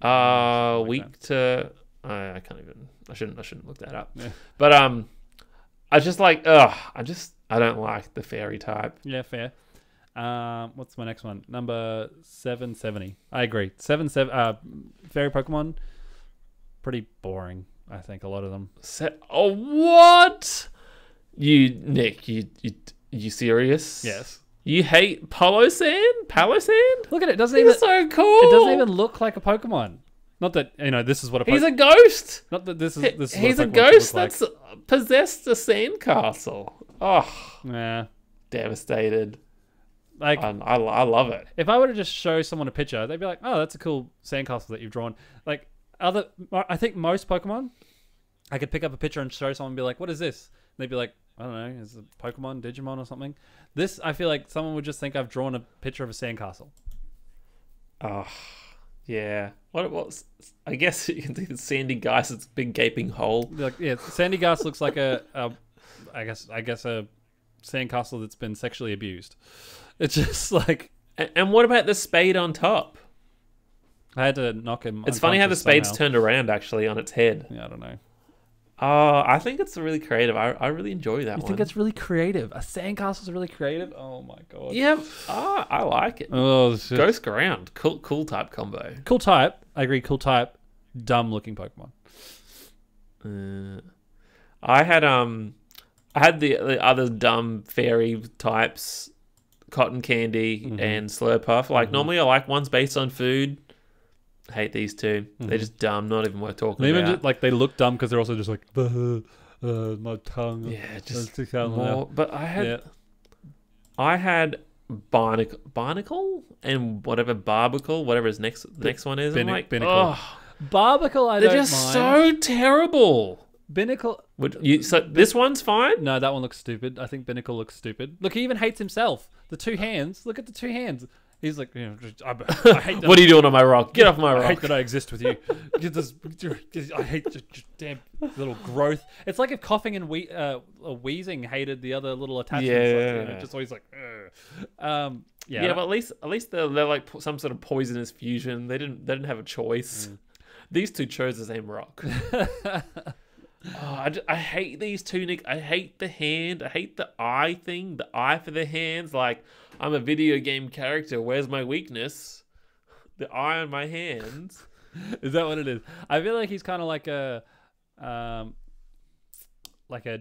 Weak to. I can't even. I shouldn't look that up. Yeah. But I just like, I don't like the fairy type. Yeah, fair. What's my next one? Number 770. I agree. 77. Fairy Pokemon, pretty boring. I think a lot of them. What? Nick, you serious? Yes. You hate Palo Sand? Look at it. It doesn't so cool. It doesn't even look like a Pokemon. Not that this is what He's a ghost. Not that this is. He's what a Pokemon ghost should look that's possessed a sandcastle. Oh, like. Yeah. devastated. Like I love it. if I were to just show someone a picture, they'd be like, "Oh, that's a cool sandcastle that you've drawn." Like I think most Pokemon, I could pick up a picture and show someone and be like, "What is this?" And they'd be like, "I don't know, is it Pokemon, Digimon, or something?" This, I feel like someone would just think I've drawn a picture of a sandcastle. Oh, yeah. What it was? I guess you can see the Sandy Geist's big gaping hole. Like, yeah, Sandy Gas looks like I guess a sandcastle that's been sexually abused. It's just like. And what about the spade on top? I had to knock him. It's funny how the spade's somehow. turned around actually on its head. Yeah, I don't know. I think it's really creative. I really enjoy that one. You think it's really creative? A sandcastle's really creative? Oh my god. Yeah, I like it. Oh shit. Ghost Ground, cool type combo. Cool type. I agree. Cool type. Dumb looking Pokemon. I had the other dumb fairy types, Cotton Candy and Slurpuff. Like normally I like ones based on food. Hate these two. They're just dumb, not even worth talking Even about. just, like they look dumb because they're also just like my tongue. Yeah, just more. more. But I had Barnacle and whatever Barbacle, whatever his next one is. I'm like, Binnacle. Barbacle, I they're don't just mind. so terrible. Binnacle. So this one's fine. No, that one looks stupid. I think Binnacle looks stupid. Look, he even hates himself. The two hands. Look at the two hands. He's like, I hate that. What are you doing on my rock? Get off my rock. I hate that I exist with you. I hate just damn little growth. It's like if coughing and wheezing hated the other little attachments. Like, just always like, Yeah, but at least they're like some sort of poisonous fusion. They didn't have a choice. These two chose the same rock. I hate these two, Nick. I hate the hand. I hate the eye thing. The eye for the hands. Like, I'm a video game character. Where's my weakness? The eye on my hands. Is that what it is? I feel like he's kind of like a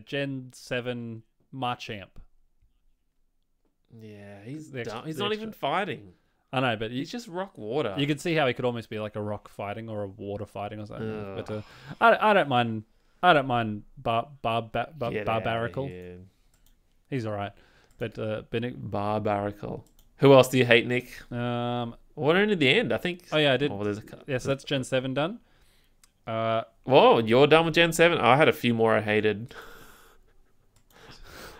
Gen 7 Machamp. Yeah, he's dumb. He's not even fighting. I know, but He's just rock water. you can see how he could almost be like a rock fighting or a water fighting or something. But I don't mind. I don't mind Barbaracle. He's all right. But Barbaracle. Who else do you hate, Nick? We're only at the end, I think. Oh yeah, I did. Oh, there's So that's Gen 7 done. Whoa, you're done with Gen 7? I had a few more I hated.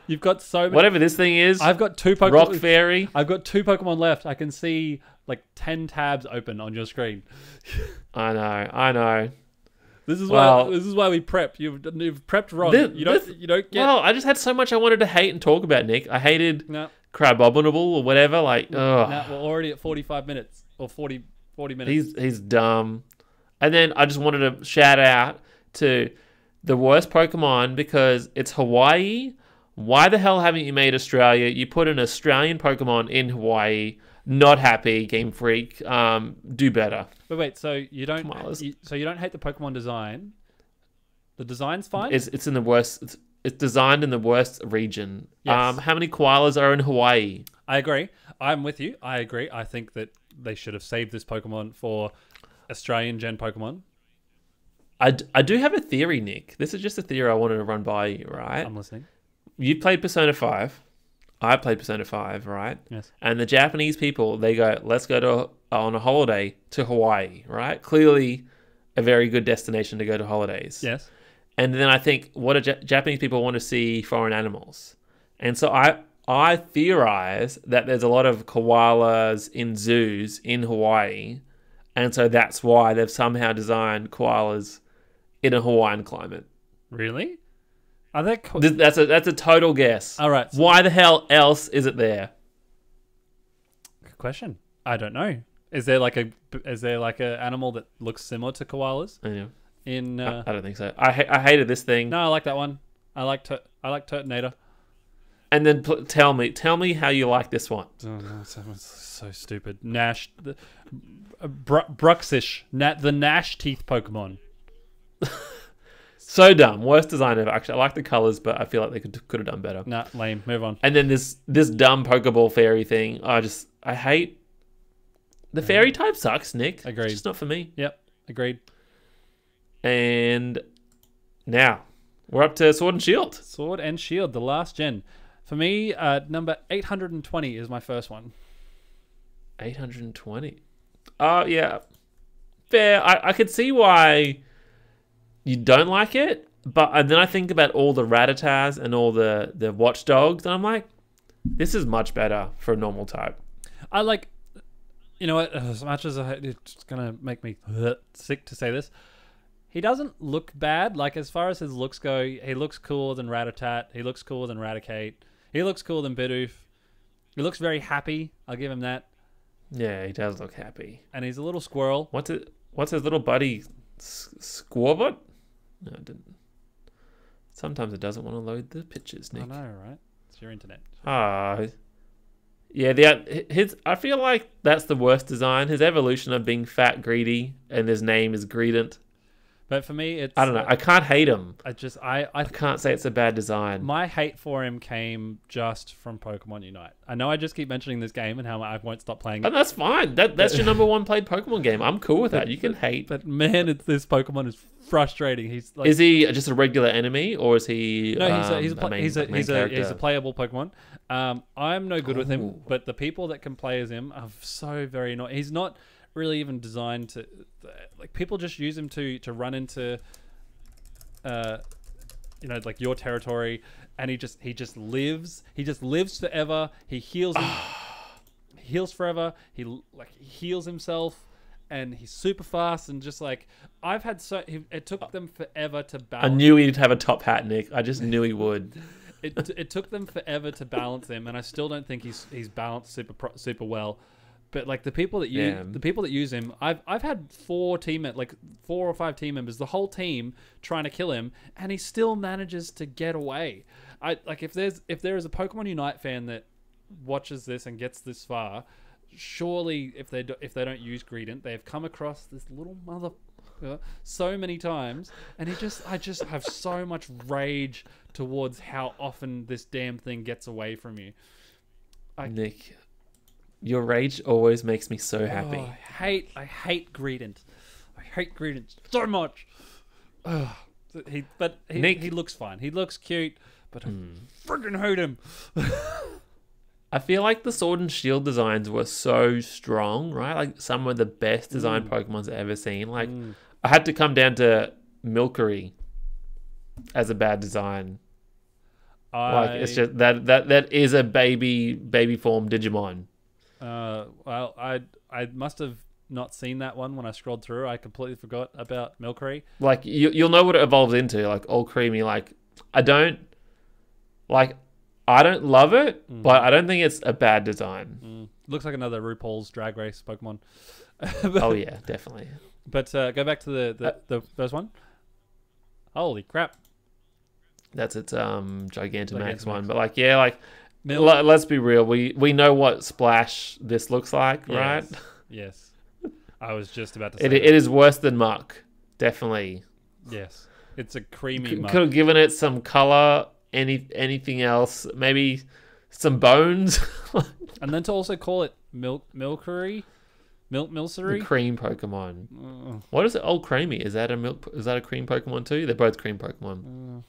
You've got so many. Whatever this thing is. I've got 2 Pokemon. Rock Fairy. I've got 2 Pokemon left. I can see like 10 tabs open on your screen. I know. This is why we prep. You've prepped wrong. You don't get. Well, I just had so much I wanted to hate and talk about, Nick. I hated Crabominable or whatever. Like, we're already at 45 minutes or 40 minutes. He's dumb. And then I just wanted to shout out to the worst Pokemon because it's Hawaii. Why the hell haven't you made Australia? You put an Australian Pokemon in Hawaii. Not happy, Game Freak. Do better. Wait. So you don't hate the Pokemon design? The design's fine. It's in the worst. It's designed in the worst region. Yes. How many koalas are in Hawaii? I agree. I'm with you. I agree. I think that they should have saved this Pokemon for Australian Gen Pokemon. I do have a theory, Nick. This is just a theory I wanted to run by you, right? I'm listening. You played Persona 5. I played Persona 5, right? Yes. And the Japanese people, they go, let's go on a holiday to Hawaii, right? Clearly a very good destination to go to holidays. Yes. And then I think, what do Japanese people want to see foreign animals? And so I theorize that there's a lot of koalas in zoos in Hawaii. And so that's why they've somehow designed koalas in a Hawaiian climate. Really? Are they That's a total guess. All right. Why the hell else is it there? Good question. I don't know. Is there like a animal that looks similar to koalas? Yeah. I don't think so. I hated this thing. No, I like that one. I like Turtonator. And then tell me how you like this one. Oh, no, it's so stupid. Nash, Bruxish, the Nash teeth Pokemon. So dumb. Worst design ever. Actually, I like the colors, but I feel like they could have done better. Nah, lame. Move on. And then this dumb Pokeball fairy thing. I hate. The fairy type sucks, Nick. Agreed. It's just not for me. Yep. Agreed. And now we're up to Sword and Shield. Sword and Shield, the last gen. For me, number 820 is my first one. 820. Oh, yeah. Fair. I could see why you don't like it, and then I think about all the Rattatas and all the Watchdogs, and I'm like, this is much better for a normal type. I like, you know what, as much as it's going to make me sick to say this, he doesn't look bad. Like, as far as his looks go, he looks cooler than Rattata. He looks cooler than Raticate. He looks cooler than Bidoof. He looks very happy. I'll give him that. Yeah, he does look happy. And he's a little squirrel. What's his little buddy? Squabbot? No, it didn't. Sometimes it doesn't want to load the pictures, Nick. I know, right? It's your internet. Yeah, I feel like that's the worst design. His evolution of being fat, greedy, and his name is Greedent. But for me, it's... I don't know. I can't hate him. I can't say it's a bad design. My hate for him came just from Pokemon Unite. I know I just keep mentioning this game and how I won't stop playing it. And that's fine. That's your number one played Pokemon game. I'm cool with that. You can hate. But man, this Pokemon is frustrating. He's like... Is he just a regular enemy, or is he... No, he's a playable Pokemon. I'm no good with him, but the people that can play as him are so very annoying. He's not really even designed to, like, people just use him to run into like your territory, and he just lives forever. He heals forever. He heals himself, and he's super fast, and just like it took them forever to balance. I knew he'd have a top hat, Nick. I just knew he would. It took them forever to balance him, and I still don't think he's balanced super well. But like the people that use him, I've had 4 or 5 team members, the whole team trying to kill him, and he still manages to get away. If there is a Pokemon Unite fan that watches this and gets this far, surely if they don't use Greedent, they've come across this little mother so many times, and I just have so much rage towards how often this damn thing gets away from you. Nick, your rage always makes me so happy. I hate Greedent. I hate Greedent so much. He looks fine. He looks cute, but I freaking hate him. I feel like the Sword and Shield designs were so strong, right? Like some of the best designed Pokemons I've ever seen. Like I had to come down to Milcery as a bad design. It's just that is a baby form Digimon. Well, I must have not seen that one when I scrolled through. I completely forgot about Milcery. Like you'll know what it evolves into, like all creamy. Like I don't love it, but I don't think it's a bad design. Looks like another RuPaul's Drag Race Pokemon. Oh yeah, definitely. But go back to the first one. Holy crap! That's its Gigantamax one, but let's be real. We know what Splash this looks like, right? Yes. I was just about to say it is worse than Muck, definitely. Yes, it's a creamy Muck. Could have given it some color, anything else, maybe some bones. And then to also call it Milcery. The cream Pokemon. What is it? Old Creamy. Is that a cream Pokemon too? They're both cream Pokemon.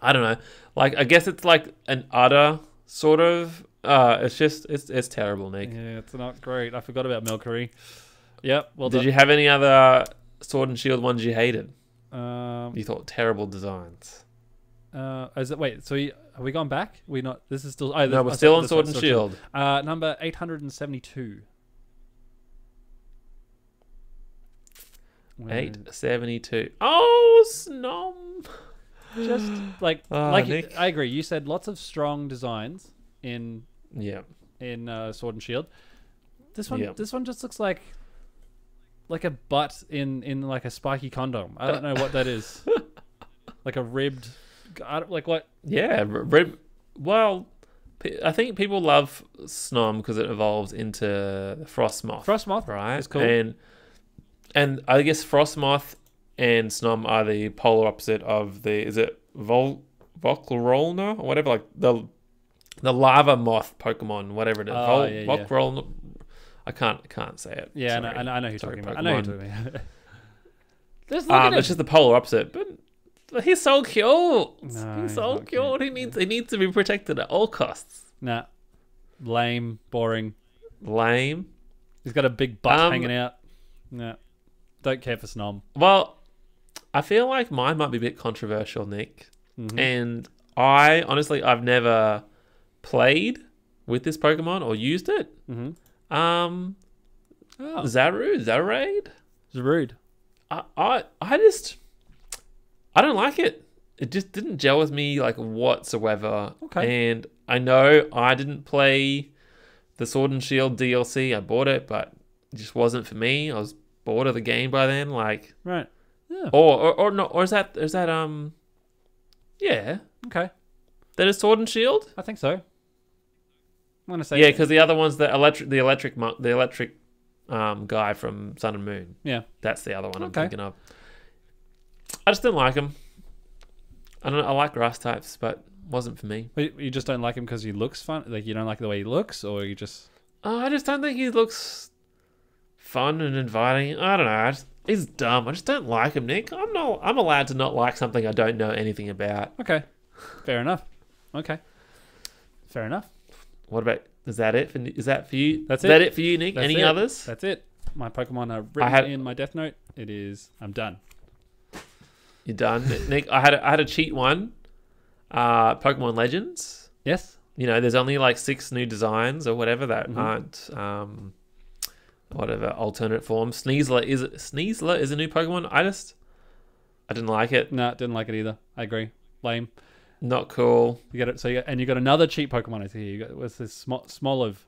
I don't know. Like I guess it's like an udder sort of. It's terrible, Nick. Yeah, it's not great. I forgot about Milcery. Yep. Well, did you have any other Sword and Shield ones you hated? You thought terrible designs. Wait? So have we gone back? We not? This is still. No, we're still on Sword and Shield. Number 872. 872. Oh, Snom. Just Nick. I agree. You said lots of strong designs in Sword and Shield. This one just looks like a butt in like a spiky condom. I don't know what that is. Like a ribbed. Like what? Yeah, rib. Well, I think people love Snom because it evolves into Frostmoth. Frostmoth, right? It's cool. And I guess Frostmoth and Snom are the polar opposite of is it Volcarona or whatever, like the lava moth Pokemon, whatever it is. Volcarona. I can't say it. Yeah, I know who you're talking about. I know who you're talking about. Just look at him. It's just the polar opposite. But he's so cute. No, he's he's so not cute. cute. He needs to be protected at all costs. Nah. Lame. Boring. Lame. He's got a big butt hanging out. Nah. Don't care for Snom. Well, I feel like mine might be a bit controversial, Nick. Mm-hmm. And I've never played with this Pokemon or used it. Mm-hmm. Zarade? It's rude. I don't like it. It just didn't gel with me like whatsoever. Okay. And I know I didn't play the Sword and Shield DLC. I bought it, but it just wasn't for me. I was bored of the game by then. Like, Right. Yeah. or no, or is that yeah. Okay. That is Sword and Shield? I think so. I'm gonna say Yeah, because the other one's the electric guy from Sun and Moon. Yeah. That's the other one I'm Okay. thinking of. I just didn't like him. I don't know. I like grass types, but wasn't for me. But you just don't like him because he looks fun. Like you don't like the way he looks, or you just. I just don't think he looks fun and inviting. I don't know. He's dumb. I just don't like him, Nick. I'm allowed to not like something I don't know anything about. Okay. Fair enough. Okay. Fair enough. What about? Is that it? Is that for you? That's Is that it. it for you, Nick? That's Any it. others? That's it. My Pokemon are written in my Death Note. It is. I'm done. You're done, Nick. I had a cheat one. Pokemon Legends. Yes. You know, there's only like 6 new designs or whatever that aren't whatever alternate forms. Sneasler is a new Pokemon. I didn't like it. No, didn't like it either. I agree. Lame. Not cool. You get it. So you got another cheap Pokemon. I see. You got what's this small of.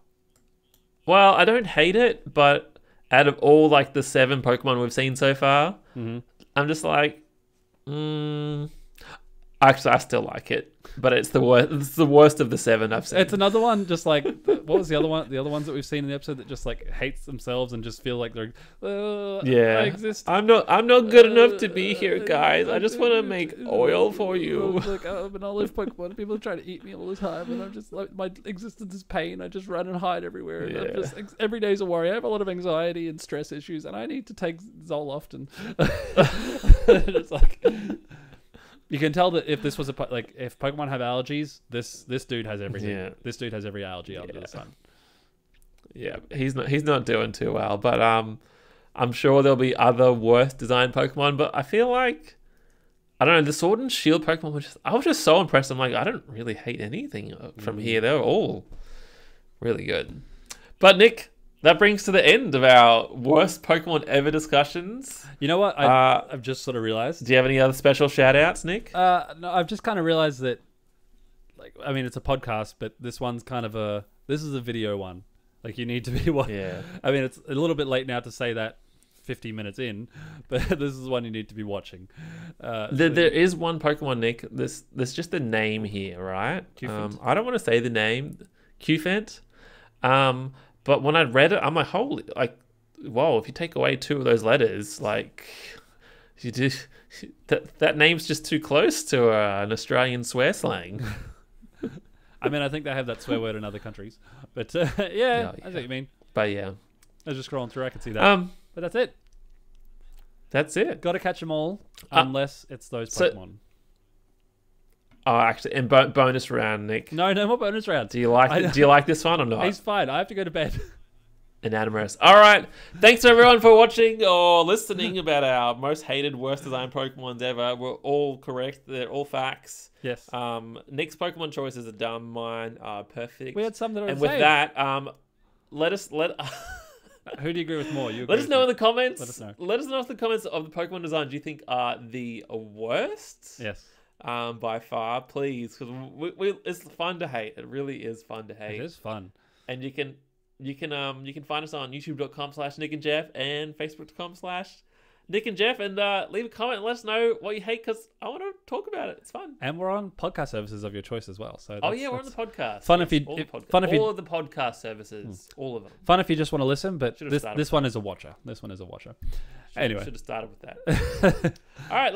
Well, I don't hate it, but out of all like the 7 Pokemon we've seen so far, I'm just like, actually, I still like it, but it's the worst. It's the worst of the 7 I've seen. It's another one, just like what was the other one? The other ones that we've seen in the episode that just like hates themselves and just feel like they're I exist. I'm not good enough to be here, guys. I just want to make oil for you. Like I'm an olive Pokemon. People are trying to eat me all the time, and I'm just like my existence is pain. I just run and hide everywhere. And I'm just every day's a worry. I have a lot of anxiety and stress issues, and I need to take Zoloft. And it's like. You can tell that if this was if Pokemon have allergies, this dude has everything. Yeah. This dude has every allergy under the sun. Yeah, he's not doing too well, but I'm sure there'll be other worse designed Pokemon. But I feel like I don't know, the Sword and Shield Pokemon I was just so impressed. I'm like, I don't really hate anything from here. They're all really good. But Nick, that brings to the end of our worst Pokemon ever discussions. You know what? I've just sort of realized. Do you have any other special shout outs, Nick? No, I've just kind of realized that, I mean, it's a podcast, but this one's this is a video one. Like, you need to be watching. Yeah. I mean, it's a little bit late now to say that 50 minutes in, but this is one you need to be watching. There is one Pokemon, Nick. There's just the name here, right? I don't want to say the name. Qfent. But when I read it, I'm like, holy, like, whoa, if you take away 2 of those letters, like, that name's just too close to an Australian swear slang. I mean, I think they have that swear word in other countries. But, I see what you mean. But, yeah. I was just scrolling through, I can see that. But that's it. That's it. Got to catch them all, unless it's those Pokemon. Actually, and bonus round, Nick. No more bonus rounds. Do you like this one or not? He's fine. I have to go to bed. Anonymous. All right. Thanks everyone for watching or listening about our most hated, worst designed Pokemons ever. We're all correct. They're all facts. Yes. Nick's Pokemon choices are dumb. Mine are perfect. We had some that are and with that, let who do you agree with more? Let us know in the comments. Let us know. Let us know if the comments of the Pokemon designs you think are the worst. Yes. By far, please, because it's fun to hate. It really is fun to hate. It is fun, and you can find us on youtube.com/Nick&Jeff and facebook.com/Nick&Jeff, and leave a comment and let us know what you hate, because I want to talk about it. It's fun. And we're on podcast services of your choice as well. So we're on the podcast. Fun yes, if you all of the podcast services, all of them. Fun if you just want to listen, but this one is a watcher. This one is a watcher. Anyway, should have started with that. All right.